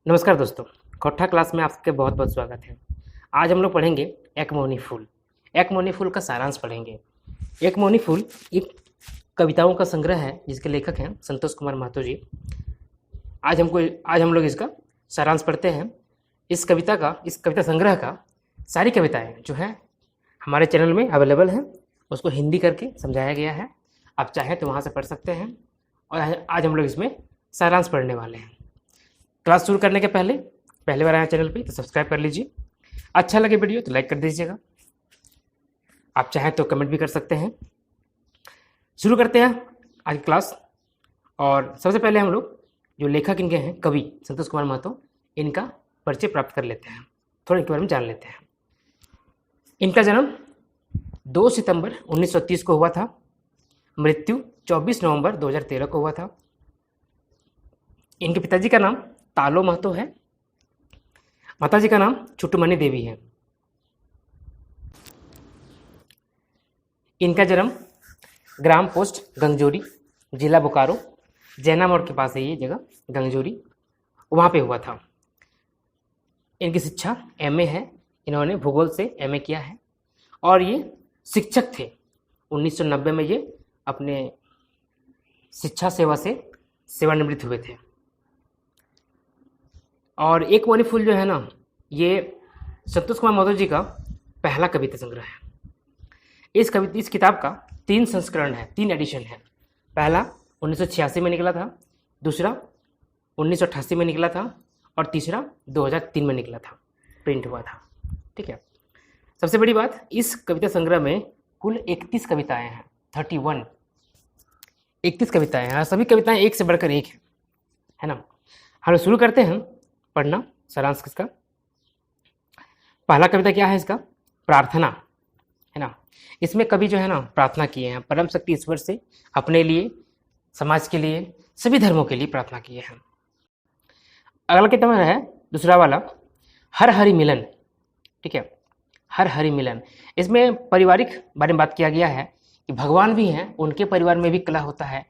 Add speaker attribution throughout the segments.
Speaker 1: नमस्कार दोस्तों, कौठा क्लास में आपके बहुत बहुत स्वागत है। आज हम लोग पढ़ेंगे एक मौनी फूल। एक मौनी फूल का सारांश पढ़ेंगे। एक मौनी फूल एक कविताओं का संग्रह है जिसके लेखक हैं संतोष कुमार महतो जी। आज हम लोग इसका सारांश पढ़ते हैं। इस कविता संग्रह का सारी कविताएं जो हैं हमारे चैनल में अवेलेबल हैं, उसको हिंदी करके समझाया गया है। आप चाहें तो वहाँ से पढ़ सकते हैं। और आज हम लोग इसमें सारांश पढ़ने वाले हैं। क्लास शुरू करने के पहले बार आए चैनल पे तो सब्सक्राइब कर लीजिए। अच्छा लगे वीडियो तो लाइक कर दीजिएगा। आप चाहें तो कमेंट भी कर सकते हैं। शुरू करते हैं आज की क्लास। और सबसे पहले हम लोग जो लेखक इनके हैं कवि संतोष कुमार महतो, इनका परिचय प्राप्त कर लेते हैं, थोड़ा इनके बारे में जान लेते हैं। इनका जन्म 2 सितंबर 1930 को हुआ था। मृत्यु 24 नवंबर 2013 को हुआ था। इनके पिताजी का नाम तालो महतो है। माताजी का नाम छुटुमनी देवी है। इनका जन्म ग्राम पोस्ट गंगजोरी, जिला बोकारो, जैना मोड़ के पास है ये जगह गंगजोरी, वहाँ पे हुआ था। इनकी शिक्षा एमए है। इन्होंने भूगोल से एमए किया है और ये शिक्षक थे। 1990 में ये अपने शिक्षा सेवा से सेवानिवृत्त हुए थे। और एक मौनी फूल जो है ना, ये संतोष कुमार महतो जी का पहला कविता संग्रह है। इस किताब का 3 संस्करण है, 3 एडिशन है। पहला 1986 में निकला था, दूसरा 1988 में निकला था और तीसरा 2003 में निकला था, प्रिंट हुआ था। ठीक है। सबसे बड़ी बात, इस कविता संग्रह में कुल 31 कविताएं हैं। 31 कविताएं हैं। सभी कविताएं एक से बढ़कर एक है ना। हम शुरू करते हैं पढ़ना सारांश किसका। पहला कविता क्या है इसका? प्रार्थना है ना। इसमें कवि जो है ना प्रार्थना किए हैं परम शक्ति ईश्वर से, अपने लिए, समाज के लिए, सभी धर्मों के लिए प्रार्थना किए हैं। अगला कविता है दूसरा वाला, हर हरि मिलन। ठीक है, हर हरि मिलन। इसमें पारिवारिक बारे में बात किया गया है कि भगवान भी हैं, उनके परिवार में भी कलह होता है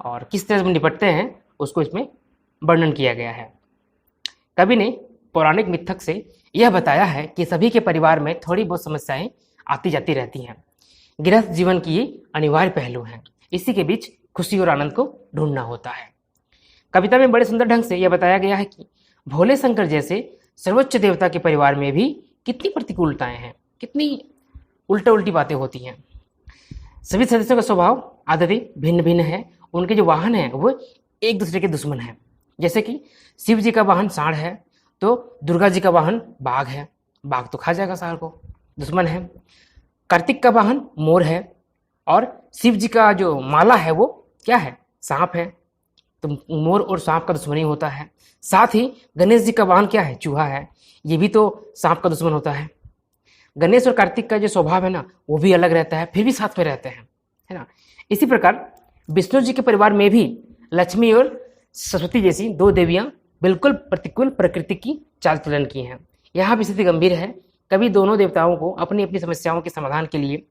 Speaker 1: और किस तरह से निपटते हैं उसको इसमें वर्णन किया गया है। कवि ने पौराणिक मिथक से यह बताया है कि सभी के परिवार में थोड़ी बहुत समस्याएं आती जाती रहती हैं। गृहस्थ जीवन की ये अनिवार्य पहलू हैं। इसी के बीच खुशी और आनंद को ढूंढना होता है। कविता में बड़े सुंदर ढंग से यह बताया गया है कि भोले शंकर जैसे सर्वोच्च देवता के परिवार में भी कितनी प्रतिकूलताएं हैं, कितनी उल्टी बातें होती हैं। सभी सदस्यों का स्वभाव, आदतें भिन्न भिन्न है। उनके जो वाहन हैं वो एक दूसरे के दुश्मन हैं। जैसे कि शिव जी का वाहन सांड है तो दुर्गा जी का वाहन बाघ है, बाघ तो खा जाएगा सांड को, दुश्मन है। कार्तिक का वाहन मोर है और शिव जी का जो माला है वो क्या है? सांप है। तो मोर और सांप का दुश्मनी होता है। साथ ही गणेश जी का वाहन क्या है? चूहा है, ये भी तो सांप का दुश्मन होता है। गणेश और कार्तिक का जो स्वभाव है ना वो भी अलग रहता है, फिर भी साथ में रहते हैं, है ना। इसी प्रकार विष्णु जी के परिवार में भी लक्ष्मी और सरस्वती जैसी 2 देवियां बिल्कुल प्रतिकूल प्रकृति की चाल चलन की हैं। यहाँ भी स्थिति गंभीर है। कभी दोनों देवताओं को अपनी अपनी समस्याओं के समाधान के लिए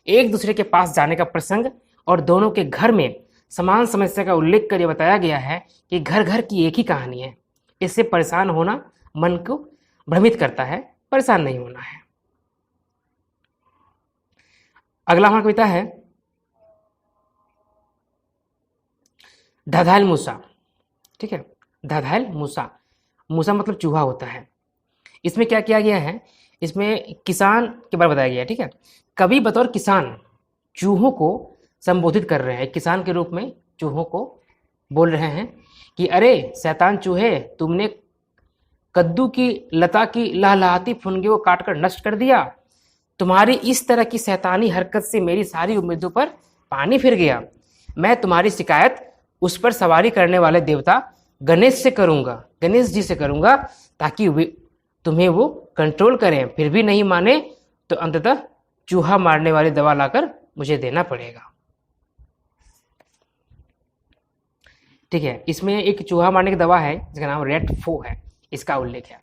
Speaker 1: एक दूसरे के पास जाने का प्रसंग और दोनों के घर में समान समस्या का उल्लेख कर यह बताया गया है कि घर घर की एक ही कहानी है। इससे परेशान होना मन को भ्रमित करता है, परेशान नहीं होना है। अगला हमारा कविता है धधाइल मूसा। ठीक है, धधाइल मूसा। मूसा मतलब चूहा होता है। इसमें क्या किया गया है? इसमें किसान के बारे में बताया गया है। ठीक है, कवि बतौर किसान चूहों को संबोधित कर रहे हैं। किसान के रूप में चूहों को बोल रहे हैं कि अरे शैतान चूहे, तुमने कद्दू की लता की लहलहाती फुनगे को काटकर नष्ट कर दिया। तुम्हारी इस तरह की शैतानी हरकत से मेरी सारी उम्मीदों पर पानी फिर गया। मैं तुम्हारी शिकायत उस पर सवारी करने वाले देवता गणेश जी से करूंगा ताकि तुम्हें वो कंट्रोल करें। फिर भी नहीं माने तो अंततः चूहा मारने वाली दवा लाकर मुझे देना पड़ेगा। ठीक है, इसमें एक चूहा मारने की दवा है जिसका नाम रेट फो है, इसका उल्लेख है।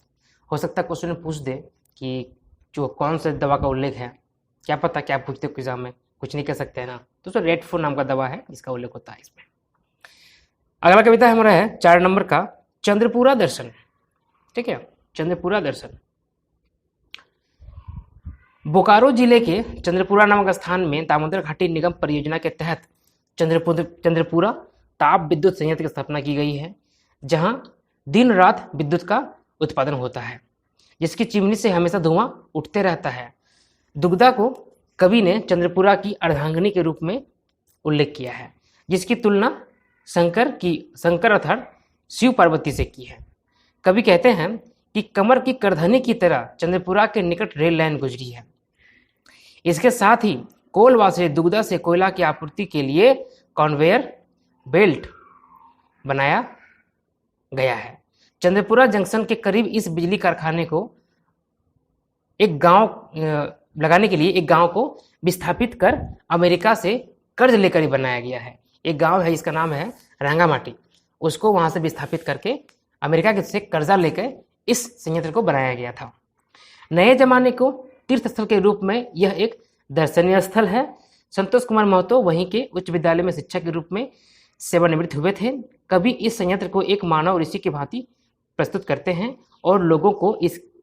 Speaker 1: हो सकता है क्वेश्चन में पूछ दे कि जो कौन सा दवा का उल्लेख है, क्या पता क्या पूछते एग्जाम में, कुछ नहीं कह सकते है ना। तो रेट फो नाम का दवा है जिसका उल्लेख होता है इसमें। अगला कविता हमारा है 4 नंबर का, चंद्रपुरा दर्शन। ठीक है, चंद्रपुरा दर्शन। बोकारो जिले के चंद्रपुरा नामक स्थान में दामोदर घाटी निगम परियोजना के तहत चंद्रपुरा ताप विद्युत संयंत्र की स्थापना की गई है, जहां दिन रात विद्युत का उत्पादन होता है, जिसकी चिमनी से हमेशा धुआं उठते रहता है। दुग्धा को कवि ने चंद्रपुरा की अर्धांगिनी के रूप में उल्लेख किया है, जिसकी तुलना शंकर अर्थात शिव पार्वती से की है। कवि कहते हैं कि कमर की करधनी की तरह चंद्रपुरा के निकट रेल लाइन गुजरी है। इसके साथ ही कोलवासरी दुग्धा से कोयला की आपूर्ति के लिए कन्वेयर बेल्ट बनाया गया है। चंद्रपुरा जंक्शन के करीब इस बिजली कारखाने को लगाने के लिए एक गांव को विस्थापित कर अमेरिका से कर्ज लेकर ही बनाया गया है। एक गांव है, इसका नाम है रंगामाटी, उसको वहां से विस्थापित करके अमेरिका से कर्जा लेकर इस संयंत्र को बनाया गया था। नए जमाने को तीर्थ स्थल के रूप में यह एक दर्शनीय स्थल है। संतोष कुमार महतो वहीं के उच्च विद्यालय में शिक्षक के रूप में सेवानिवृत्त हुए थे। कवि इस संयंत्र को एक मानव ऋषि की भांति प्रस्तुत करते हैं और लोगों को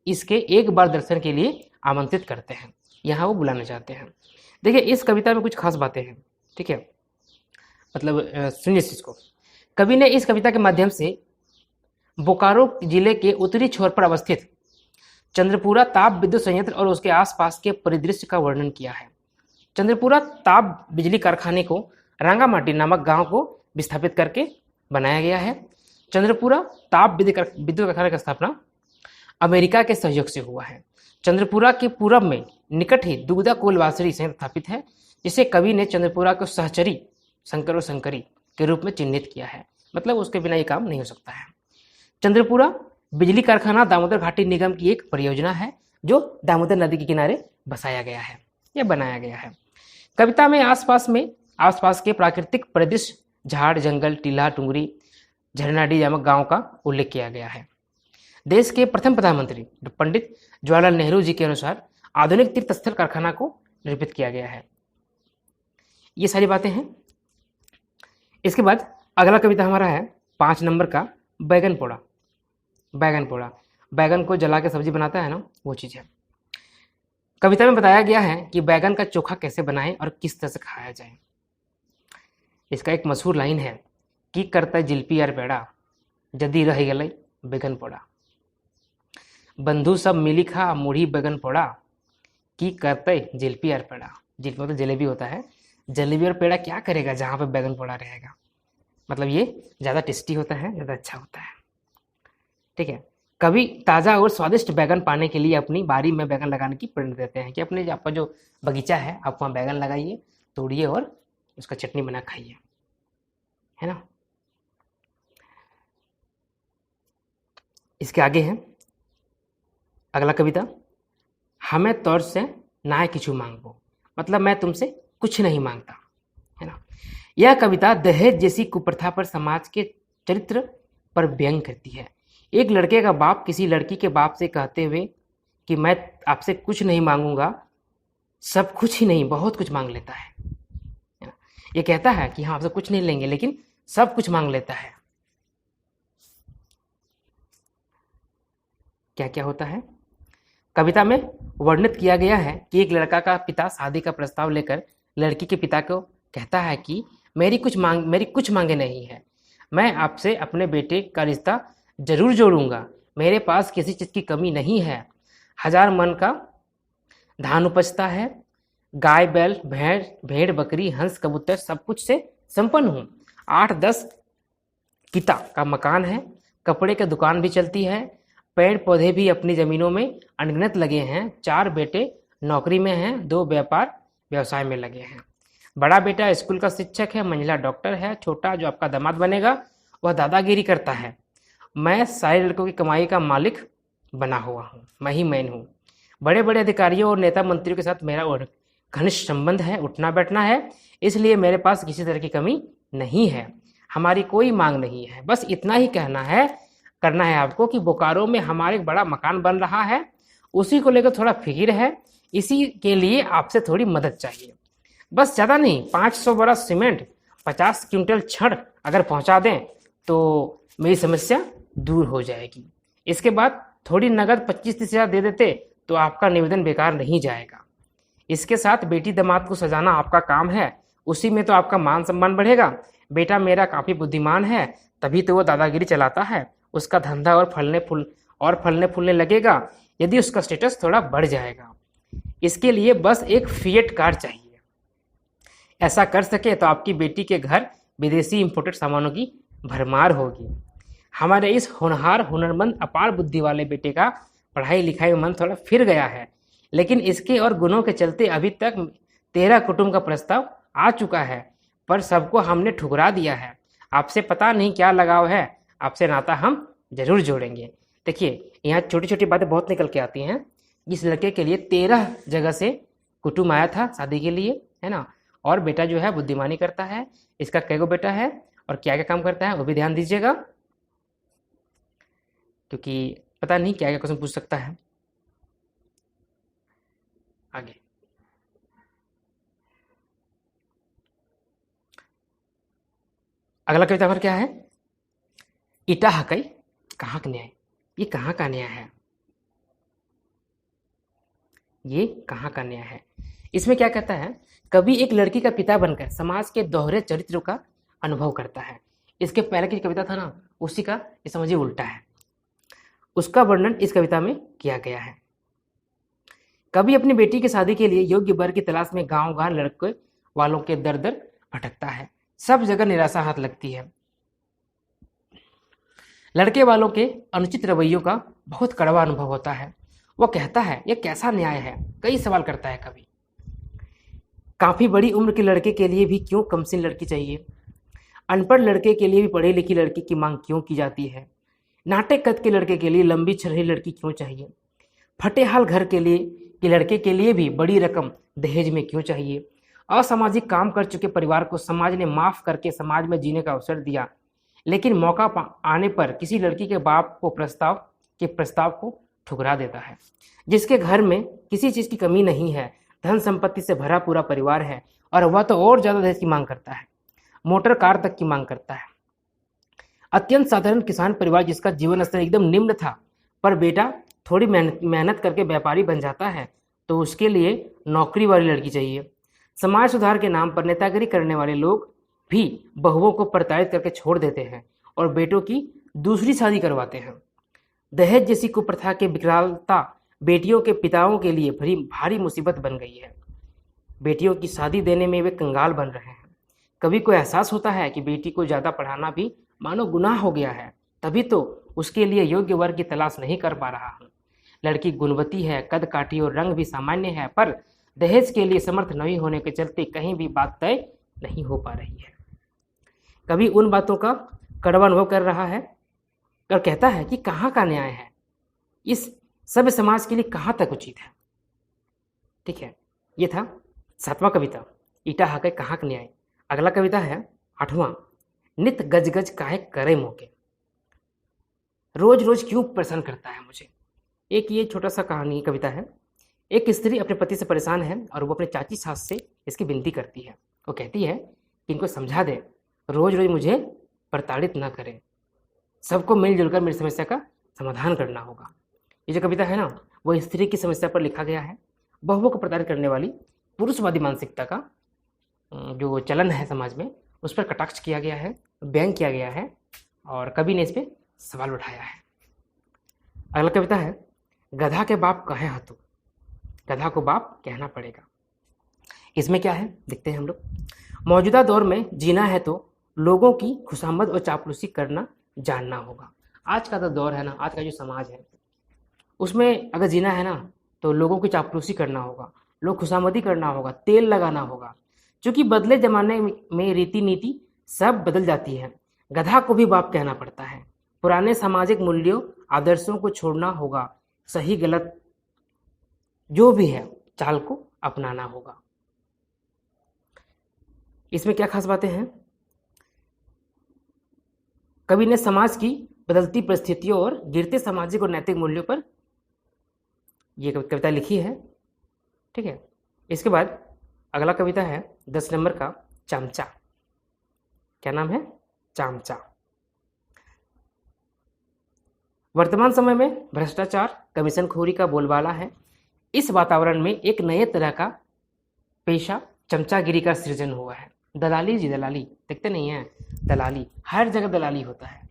Speaker 1: इसके एक बार दर्शन के लिए आमंत्रित करते हैं, यहाँ वो बुलाना चाहते हैं। देखिए, इस कविता में कुछ खास बातें हैं, ठीक है, मतलब सुनिए इसको। कवि ने इस कविता के माध्यम से बोकारो जिले के उत्तरी छोर पर अवस्थित चंद्रपुरा ताप विद्युत संयंत्र और उसके आसपास के परिदृश्य का वर्णन किया है। चंद्रपुरा ताप बिजली कारखाने को रंगामाटी नामक गांव को विस्थापित करके बनाया गया है। चंद्रपुरा ताप विद्युत कारखाने की स्थापना अमेरिका के सहयोग से हुआ है। चंद्रपुरा के पूरब में निकट ही दुग्धा कोलवासरी संयंत्र स्थापित है, जिसे कवि ने चंद्रपुरा को सहचरी शंकर और शंकरी के रूप में चिन्हित किया है, मतलब उसके बिना ये काम नहीं हो सकता है। चंद्रपुरा बिजली कारखाना दामोदर घाटी निगम की एक परियोजना है, जो दामोदर नदी के किनारे बसाया गया है या बनाया गया है। कविता में आसपास के प्राकृतिक परिदृश्य, झाड़ जंगल, टीला टुंगरी, झरनाडी नामक गांव का उल्लेख किया गया है। देश के प्रथम प्रधानमंत्री पंडित जवाहरलाल नेहरू जी के अनुसार आधुनिक तीर्थस्थल कारखाना को निर्मित किया गया है। ये सारी बातें हैं। इसके बाद अगला कविता हमारा है 5 नंबर का बैगन पोड़ा। बैगन को जला के सब्जी बनाता है ना, वो चीज़ है। कविता में बताया गया है कि बैगन का चोखा कैसे बनाएं और किस तरह से खाया जाए। इसका एक मशहूर लाइन है कि करता जिलपी यार पेड़ा, जदी रह गई बैगन पोड़ा। बंधु सब मिली खा मुढ़ी बैगन पोड़ा, कि करते जिलपी यार पेड़ा। जिलपी मतलब जलेबी होता है, जलेबी और पेड़ा क्या करेगा जहाँ पे बैगन पोड़ा रहेगा। मतलब ये ज़्यादा टेस्टी होता है, ज़्यादा अच्छा होता है, ठीक है। कभी ताज़ा और स्वादिष्ट बैगन पाने के लिए अपनी बारी में बैगन लगाने की प्रेरणा देते हैं कि अपने आपका जो बगीचा है आप वहाँ बैगन लगाइए, तोड़िए और उसका चटनी बना खाइए, है ना। इसके आगे है अगला कविता, हमें तौर से ना किछु मांगो, मतलब मैं तुमसे कुछ नहीं मांगता, है ना। यह कविता दहेज जैसी कुप्रथा पर समाज के चरित्र पर व्यंग करती है। एक लड़के का बाप किसी लड़की के बाप से कहते हुए कि मैं आपसे कुछ नहीं मांगूंगा, सब कुछ ही नहीं बहुत कुछ मांग लेता है ना। ये कहता है कि हाँ आपसे कुछ नहीं लेंगे, लेकिन सब कुछ मांग लेता है। क्या क्या होता है कविता में वर्णित किया गया है कि एक लड़का का पिता शादी का प्रस्ताव लेकर लड़की के पिता को कहता है कि मेरी कुछ मांगे नहीं है, मैं आपसे अपने बेटे का रिश्ता जरूर जोड़ूंगा, मेरे पास किसी चीज़ की कमी नहीं है, 1000 मन का धान उपजता है, गाय बैल भेड़ बकरी हंस कबूतर सब कुछ से संपन्न हूँ, 8-10 किता का मकान है, कपड़े की दुकान भी चलती है, पेड़ पौधे भी अपनी ज़मीनों में अनगिनत लगे हैं, 4 बेटे नौकरी में हैं, 2 व्यवसाय में लगे हैं, बड़ा बेटा स्कूल का शिक्षक है, मंझला डॉक्टर है, छोटा जो आपका दामाद बनेगा वह दादागिरी करता है, मैं सारे लड़कों की कमाई का मालिक बना हुआ हूँ, मैं ही मैन हूँ, बड़े बड़े अधिकारियों और नेता मंत्रियों के साथ मेरा और घनिष्ठ संबंध है, उठना बैठना है, इसलिए मेरे पास किसी तरह की कमी नहीं है, हमारी कोई मांग नहीं है, बस इतना ही करना है आपको कि बोकारो में हमारे एक बड़ा मकान बन रहा है, उसी को लेकर थोड़ा फिक्र है, इसी के लिए आपसे थोड़ी मदद चाहिए, बस ज़्यादा नहीं, 500 बोरा सीमेंट 50 क्विंटल छड़ अगर पहुंचा दें तो मेरी समस्या दूर हो जाएगी। इसके बाद थोड़ी नगद 25-30 हज़ार दे देते तो आपका निवेदन बेकार नहीं जाएगा। इसके साथ बेटी दामाद को सजाना आपका काम है, उसी में तो आपका मान सम्मान बढ़ेगा। बेटा मेरा काफ़ी बुद्धिमान है, तभी तो वो दादागिरी चलाता है, उसका धंधा और फलने फूलने लगेगा यदि उसका स्टेटस थोड़ा बढ़ जाएगा। इसके लिए बस एक फिएट कार चाहिए। ऐसा कर सके तो आपकी बेटी के घर विदेशी इंपोर्टेड सामानों की भरमार होगी। हमारे इस होनहार, हुनरमंद, अपार बुद्धि वाले बेटे का पढ़ाई लिखाई में मन थोड़ा फिर गया है, लेकिन इसके और गुणों के चलते अभी तक 13 कुटुंब का प्रस्ताव आ चुका है, पर सबको हमने ठुकरा दिया है। आपसे पता नहीं क्या लगाव है, आपसे नाता हम जरूर जोड़ेंगे। देखिए, यहाँ छोटी छोटी बातें बहुत निकल के आती हैं। इस लड़के के लिए 13 जगह से कुटुंब आया था शादी के लिए, है ना। और बेटा जो है बुद्धिमानी करता है। इसका कैगो बेटा है और क्या क्या काम करता है वो भी ध्यान दीजिएगा, क्योंकि पता नहीं क्या क्या क्वेश्चन पूछ सकता है आगे। अगला कविता पर क्या है? ईटा हकई कहाँ का न्याय। ये कहाँ का न्याय है? ये कहाँ का न्याय है? इसमें क्या कहता है, कभी एक लड़की का पिता बनकर समाज के दोहरे चरित्रों का अनुभव करता है। इसके पहले की कविता था ना, उसी का ये समझिए उल्टा है। उसका वर्णन इस कविता में किया गया है। कभी अपनी बेटी की शादी के लिए योग्य वर की तलाश में गांव गांव लड़के वालों के दर दर भटकता है। सब जगह निराशा हाथ लगती है। लड़के वालों के अनुचित रवैयों का बहुत कड़वा अनुभव होता है। वो कहता है यह कैसा न्याय है, कई सवाल करता है। कभी काफी बड़ी उम्र के लड़के के लिए भी क्यों कमसिन लड़की चाहिए? अनपढ़ लड़के के लिए भी पढ़ी लिखी लड़की की मांग क्यों की जाती है? नाटे कद के लड़के के लिए लंबी छरही लड़की क्यों चाहिए? फटे हाल घर के लिए कि लड़के के लिए भी बड़ी रकम दहेज में क्यों चाहिए? असामाजिक काम कर चुके परिवार को समाज ने माफ करके समाज में जीने का अवसर दिया, लेकिन मौका आने पर किसी लड़की के बाप को प्रस्ताव को ठुकरा देता है। जिसके घर में किसी चीज की कमी नहीं है, धन संपत्ति से भरा पूरा परिवार है, और वह तो और ज्यादा दहेज की मांग करता है, मोटर कार तक की मांग करता है। अत्यंत साधारण किसान परिवार जिसका जीवन स्तर एकदम निम्न था, पर बेटा थोड़ी मेहनत करके व्यापारी बन जाता है तो उसके लिए नौकरी वाली लड़की चाहिए। समाज सुधार के नाम पर नेतागिरी करने वाले लोग भी बहुओं को प्रताड़ित करके छोड़ देते हैं और बेटों की दूसरी शादी करवाते हैं। दहेज जैसी कुप्रथा के विकरालता बेटियों के पिताओं के लिए भारी मुसीबत बन गई है। बेटियों की शादी देने में वे कंगाल बन रहे हैं। कभी को एहसास होता है कि बेटी को ज़्यादा पढ़ाना भी मानो गुनाह हो गया है, तभी तो उसके लिए योग्य वर्ग की तलाश नहीं कर पा रहा हूँ। लड़की गुणवती है, कद काठी और रंग भी सामान्य है, पर दहेज के लिए समर्थ नहीं होने के चलते कहीं भी बात तय नहीं हो पा रही है। कभी उन बातों का कड़वा अनुभव कर रहा है और कहता है कि कहाँ का न्याय है, इस सभ्य समाज के लिए कहाँ तक उचित है। ठीक है, ये था 7वां कविता, ईटा हाके कहाँ का न्याय। अगला कविता है 8वां, नित गज गज काहे करे मौके। रोज रोज क्यों परेशान करता है मुझे। एक ये छोटा सा कहानी कविता है। एक स्त्री अपने पति से परेशान है और वो अपने चाची सास से इसकी विनती करती है। वो कहती है कि इनको समझा दे, रोज रोज मुझे प्रताड़ित ना करें, सबको मिलजुल कर मेरी समस्या का समाधान करना होगा। ये जो कविता है ना, वो स्त्री की समस्या पर लिखा गया है। बहुओं को प्रताड़ित करने वाली पुरुषवादी मानसिकता का जो चलन है समाज में, उस पर कटाक्ष किया गया है, व्यंग किया गया है, और कवि ने इस पर सवाल उठाया है। अगला कविता है, गधा के बाप कहे हतु। गधा को बाप कहना पड़ेगा। इसमें क्या है देखते हैं हम लोग। मौजूदा दौर में जीना है तो लोगों की खुशामद और चापलूसी करना जानना होगा। आज का तो दौर है ना, आज का जो समाज है उसमें अगर जीना है ना तो लोगों की चापलूसी करना होगा, लोग खुशामदी करना होगा, तेल लगाना होगा, क्योंकि बदले जमाने में रीति नीति सब बदल जाती है। गधा को भी बाप कहना पड़ता है। पुराने सामाजिक मूल्यों आदर्शों को छोड़ना होगा, सही गलत जो भी है चाल को अपनाना होगा। इसमें क्या खास बातें हैं, कवि ने समाज की बदलती परिस्थितियों और गिरते सामाजिक और नैतिक मूल्यों पर यह कविता लिखी है। ठीक है, इसके बाद अगला कविता है 10 नंबर का, चामचा। क्या नाम है? चामचा। वर्तमान समय में भ्रष्टाचार, कमीशनखोरी का बोलबाला है। इस वातावरण में एक नए तरह का पेशा चमचागिरी का सृजन हुआ है। दलाली जी, दलाली देखते नहीं हैं? दलाली, हर जगह दलाली होता है।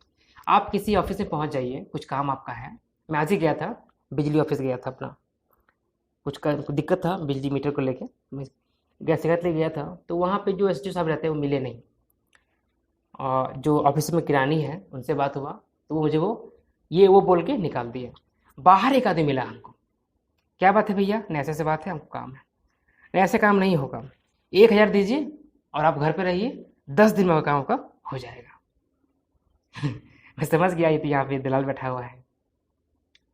Speaker 1: आप किसी ऑफिस में पहुंच जाइए, कुछ काम आपका है। मैं आज ही गया था, बिजली ऑफिस गया था अपना, कुछ दिक्कत था बिजली मीटर को लेके, मैं गैस शिकायत ले गया था। तो वहाँ पे जो एसडीओ साहब रहते हैं वो मिले नहीं, और जो ऑफिस में किरानी है उनसे बात हुआ तो वो मुझे वो बोल के निकाल दिए। बाहर एक आदमी मिला हमको, क्या बात है भैया? नहीं ऐसे बात है, हमको काम है। नहीं ऐसे काम नहीं होगा, 1000 दीजिए और आप घर पे रहिए, 10 दिन में वो काम आपका हो जाएगा। मैं समझ गया ये तो यहाँ पे दलाल बैठा हुआ है।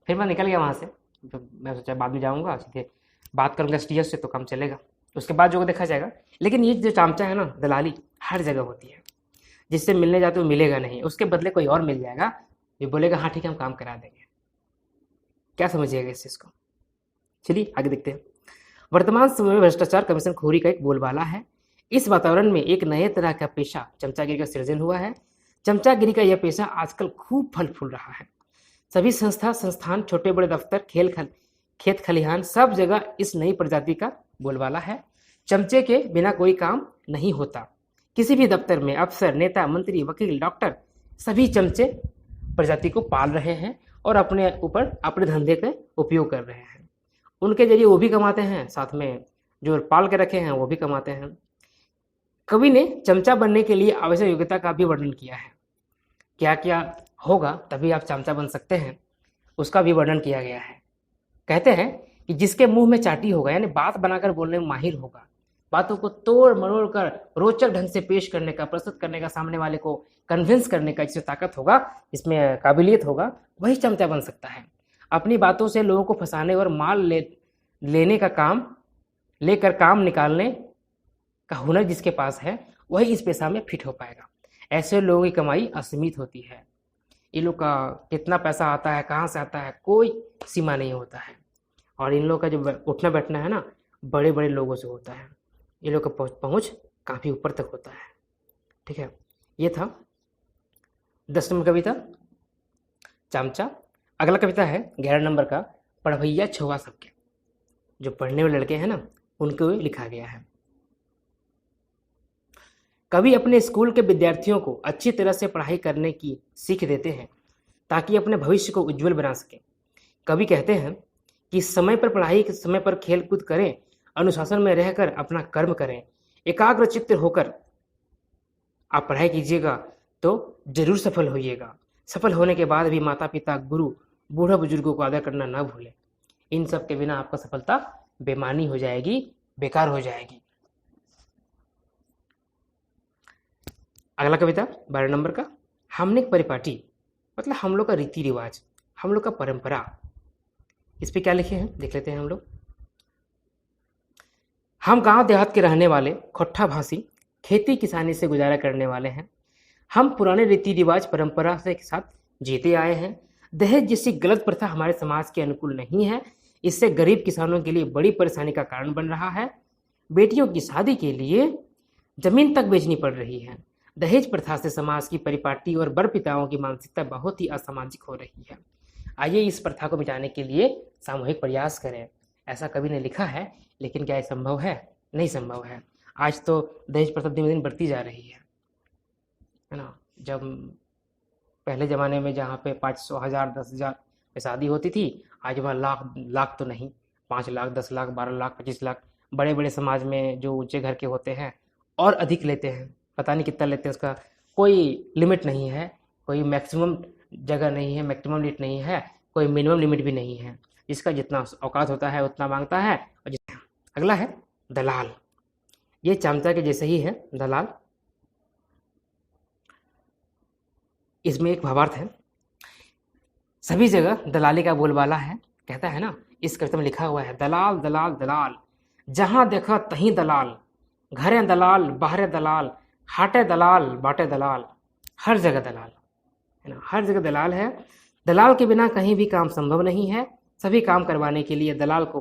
Speaker 1: फिर मैं निकल गया वहाँ से। तो मैं सोचा बाद में जाऊँगा, सीधे बात करूँगा एसडीएस से तो काम चलेगा, उसके बाद जो देखा जाएगा। लेकिन ये जो चामचा है ना, दलाली हर जगह होती है। जिससे मिलने जाते वो मिलेगा नहीं, उसके बदले कोई और मिल जाएगा जो बोलेगा हाँ ठीक है हम काम करा देंगे। क्या समझिएगा इस चीज़ को? चलिए आगे देखते हैं। वर्तमान समय में भ्रष्टाचार, कमीशनखोरी का एक बोलबाला है। इस वातावरण में एक नए तरह का पेशा चमचागिरी का सृजन हुआ है। चमचागिरी का यह पेशा आजकल खूब फल फूल रहा है। सभी संस्थान, छोटे बड़े दफ्तर, खेत खलिहान, सब जगह इस नई प्रजाति का बोलबाला है। चमचे के बिना कोई काम नहीं होता। किसी भी दफ्तर में अफसर, नेता, मंत्री, वकील, डॉक्टर सभी चमचे प्रजाति को पाल रहे हैं और अपने ऊपर अपने धंधे का उपयोग कर रहे हैं। उनके जरिए वो भी कमाते हैं, साथ में जो पाल के रखे हैं वो भी कमाते हैं। कवि ने चमचा बनने के लिए आवश्यक योग्यता का भी वर्णन किया है। क्या क्या होगा तभी आप चमचा बन सकते हैं, उसका भी वर्णन किया गया है। कहते हैं कि जिसके मुंह में चाटी होगा, यानी बात बनाकर बोलने में माहिर होगा, बातों को तोड़ मरोड़ कर रोचक ढंग से पेश करने का, प्रस्तुत करने का, सामने वाले को कन्विंस करने का जिसमें ताकत होगा, इसमें काबिलियत होगा, वही चमचा बन सकता है। अपनी बातों से लोगों को फंसाने और लेने का काम, लेकर काम निकालने का हुनर जिसके पास है, वही इस पेशा में फिट हो पाएगा। ऐसे लोगों की कमाई असीमित होती है। इन लोग का कितना पैसा आता है, कहाँ से आता है, कोई सीमा नहीं होता है। और इन लोग का जो उठना बैठना है ना, बड़े बड़े लोगों से होता है। ये लोग का पहुँच काफ़ी ऊपर तक होता है। ठीक है, ये था 10 नंबर कविता चमचा। अगला कविता है 11 नंबर का पढ़भैया छुआ सबके। जो पढ़ने वाले लड़के हैं ना, उनको लिखा गया है। कवि अपने स्कूल के विद्यार्थियों को अच्छी तरह से पढ़ाई करने की सीख देते हैं ताकि अपने भविष्य को उज्जवल बना सकें। कवि कहते हैं कि समय पर पढ़ाई, समय पर खेल कूद करें, अनुशासन में रहकर अपना कर्म करें, एकाग्र चित्त होकर आप पढ़ाई कीजिएगा तो जरूर सफल होइएगा। सफल होने के बाद भी माता पिता, गुरु, बूढ़ा बुजुर्गों को आदर करना न भूलें। इन सब के बिना आपका सफलता बेमानी हो जाएगी, बेकार हो जाएगी। अगला कविता 12 नंबर का हमने परिपाटी, मतलब हम लोग का रीति रिवाज, हम लोग का परंपरा। इस पे क्या लिखे हैं देख लेते हैं हम लोग। हम गांव देहात के रहने वाले खोट्ठा भाषी, खेती किसानी से गुजारा करने वाले हैं। हम पुराने रीति रिवाज परंपरा से के साथ जीते आए हैं। दहेज जैसी गलत प्रथा हमारे समाज के अनुकूल नहीं है। इससे गरीब किसानों के लिए बड़ी परेशानी का कारण बन रहा है। बेटियों की शादी के लिए जमीन तक बेचनी पड़ रही है। दहेज प्रथा से समाज की परिपाटी और बड़पिताओं की मानसिकता बहुत ही असामाजिक हो रही है। आइए इस प्रथा को मिटाने के लिए सामूहिक प्रयास करें। ऐसा कवि ने लिखा है, लेकिन क्या ये संभव है? नहीं संभव है। आज तो दहेज प्रथा दिन दिन बढ़ती जा रही है ना। जब पहले ज़माने में जहाँ पे 500, 1000, 10,000 पे शादी होती थी, आज वह लाख तो नहीं, 5 लाख, 10 लाख, 12 लाख, 25 लाख। बड़े बड़े समाज में जो ऊंचे घर के होते हैं और अधिक लेते हैं, पता नहीं कितना लेते हैं, उसका कोई लिमिट नहीं है, कोई मैक्सिमम जगह नहीं है, मैक्सिमम लिमिट नहीं है, कोई मिनिमम लिमिट भी नहीं है। जिसका जितना औकात होता है उतना मांगता है। और अगला है दलाल। ये चमचा के जैसे ही है दलाल। इसमें एक भावार्थ है। सभी जगह दलाली का बोलबाला है। कहता है ना, इस कविता में लिखा हुआ है, दलाल दलाल दलाल, जहां देखा तहीं दलाल, घरे दलाल, बाहरे दलाल, हाटे दलाल, बाटे दलाल, हर जगह दलाल है ना, हर जगह दलाल है। दलाल के बिना कहीं भी काम संभव नहीं है। सभी काम करवाने के लिए दलाल को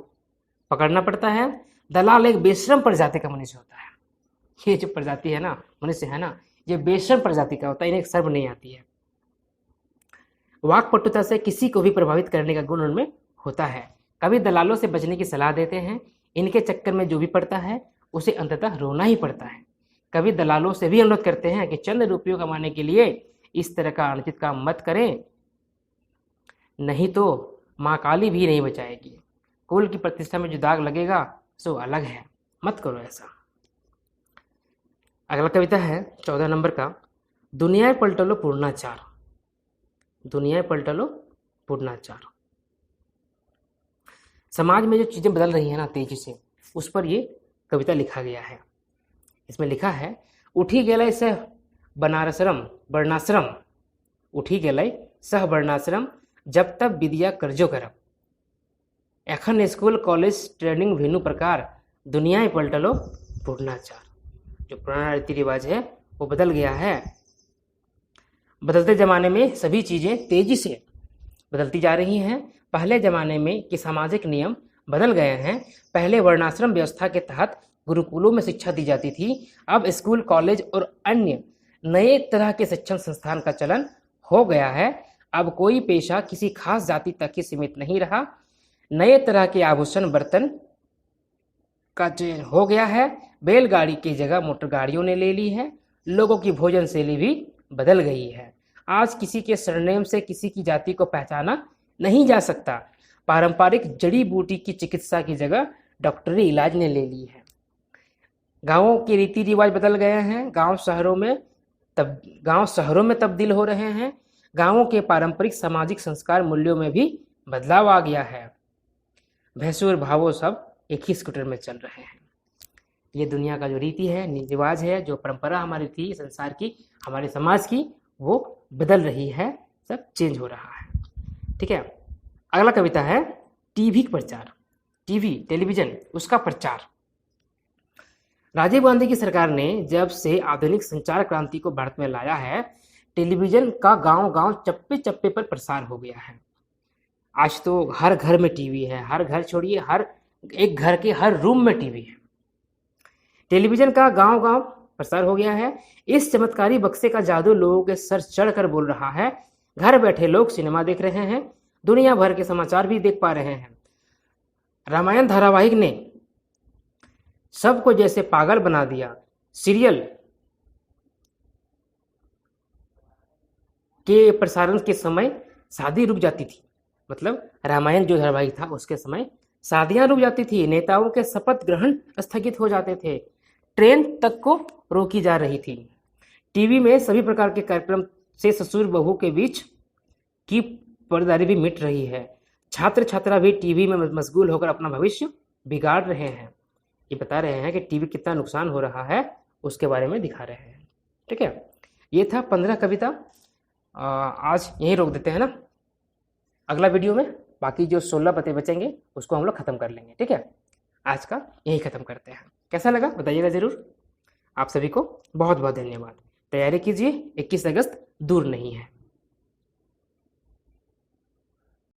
Speaker 1: पकड़ना पड़ता है। दलाल एक बेशरम प्रजाति का मनुष्य होता है। ये जो प्रजाति है ना, मनुष्य है ना, ये बेशरम प्रजाति का होता है, इन्हें शर्म नहीं आती है। वाक्पटुता से किसी को भी प्रभावित करने का गुण उनमें होता है। कभी दलालों से बचने की सलाह देते हैं, इनके चक्कर में जो भी पड़ता है उसे अंततः रोना ही पड़ता है। कभी दलालों से भी अनुरोध करते हैं कि चंद रुपयों कमाने के लिए इस तरह का अनुचित काम मत करें, नहीं तो माँ काली भी नहीं बचाएगी। कुल की प्रतिष्ठा में जो दाग लगेगा सो अलग है, मत करो ऐसा। अगला कविता है 14 नंबर का, दुनिया पलट लो पूर्णाचार। दुनिया पलट लो पूर्णाचार। समाज में जो चीजें बदल रही हैं ना तेजी से, उस पर ये कविता लिखा गया है। इसमें लिखा है, उठी गेलय सह बनारसरम वर्णाश्रम, उठी गेलय सह वर्णाश्रम, जब तब विद्या कर्जो करब। एखन स्कूल कॉलेज ट्रेनिंग भिन्नु प्रकार, दुनिया पलट लो पूर्णाचार। जो पुराना रीति रिवाज है वो बदल गया है। बदलते ज़माने में सभी चीज़ें तेजी से बदलती जा रही हैं। पहले ज़माने में कि सामाजिक नियम बदल गए हैं। पहले वर्णाश्रम व्यवस्था के तहत गुरुकुलों में शिक्षा दी जाती थी, अब स्कूल कॉलेज और अन्य नए तरह के शिक्षण संस्थान का चलन हो गया है। अब कोई पेशा किसी खास जाति तक ही सीमित नहीं रहा। नए तरह के आभूषण बर्तन का चयन हो गया है। बैलगाड़ी की जगह मोटर गाड़ियों ने ले ली है। लोगों की भोजन शैली भी बदल गई है। आज किसी के सरनेम से किसी की जाति को पहचाना नहीं जा सकता। पारंपरिक जड़ी बूटी की चिकित्सा की जगह डॉक्टरी इलाज ने ले ली है। गांवों के रीति रिवाज बदल गए हैं। गांव शहरों में तब्दील हो रहे हैं। गांवों के पारंपरिक सामाजिक संस्कार मूल्यों में भी बदलाव आ गया है। भैंसुर भावों सब एक ही स्कूटर में चल रहे हैं। ये दुनिया का जो रीति है, रिवाज है, जो परंपरा हमारी थी संसार की, हमारे समाज की, वो बदल रही है, सब चेंज हो रहा है। ठीक है। अगला कविता है टीवी प्रचार। टीवी टेलीविजन उसका प्रचार। राजीव गांधी की सरकार ने जब से आधुनिक संचार क्रांति को भारत में लाया है, टेलीविजन का गांव गांव चप्पे चप्पे पर प्रसार हो गया है। आज तो हर घर में टीवी है। हर घर छोड़िए, हर एक घर के हर रूम में टीवी है। टेलीविजन का गांव गांव प्रसार हो गया है। इस चमत्कारी बक्से का जादू लोगों के सर चढ़कर बोल रहा है। घर बैठे लोग सिनेमा देख रहे हैं, दुनिया भर के समाचार भी देख पा रहे हैं। रामायण धारावाहिक ने सबको जैसे पागल बना दिया। सीरियल के प्रसारण के समय शादी रुक जाती थी। मतलब रामायण जो धारावाहिक था उसके समय शादियां रुक जाती थी। नेताओं के शपथ ग्रहण स्थगित हो जाते थे। ट्रेन तक को रोकी जा रही थी। टीवी में सभी प्रकार के कार्यक्रम से ससुर बहू के बीच की पर्दारी भी मिट रही है। छात्र छात्रा भी टीवी में मशगूल होकर अपना भविष्य बिगाड़ रहे हैं। ये बता रहे हैं कि टीवी कितना नुकसान हो रहा है, उसके बारे में दिखा रहे हैं। ठीक है, ये था 15 कविता। आज यहीं रोक देते हैं ना। अगला वीडियो में बाकी जो 16 पते बचेंगे उसको हम लोग खत्म कर लेंगे। ठीक है, आज का यही खत्म करते हैं। कैसा लगा बताइएगा ज़रूर। आप सभी को बहुत बहुत धन्यवाद। तैयारी कीजिए, 21 अगस्त दूर नहीं है।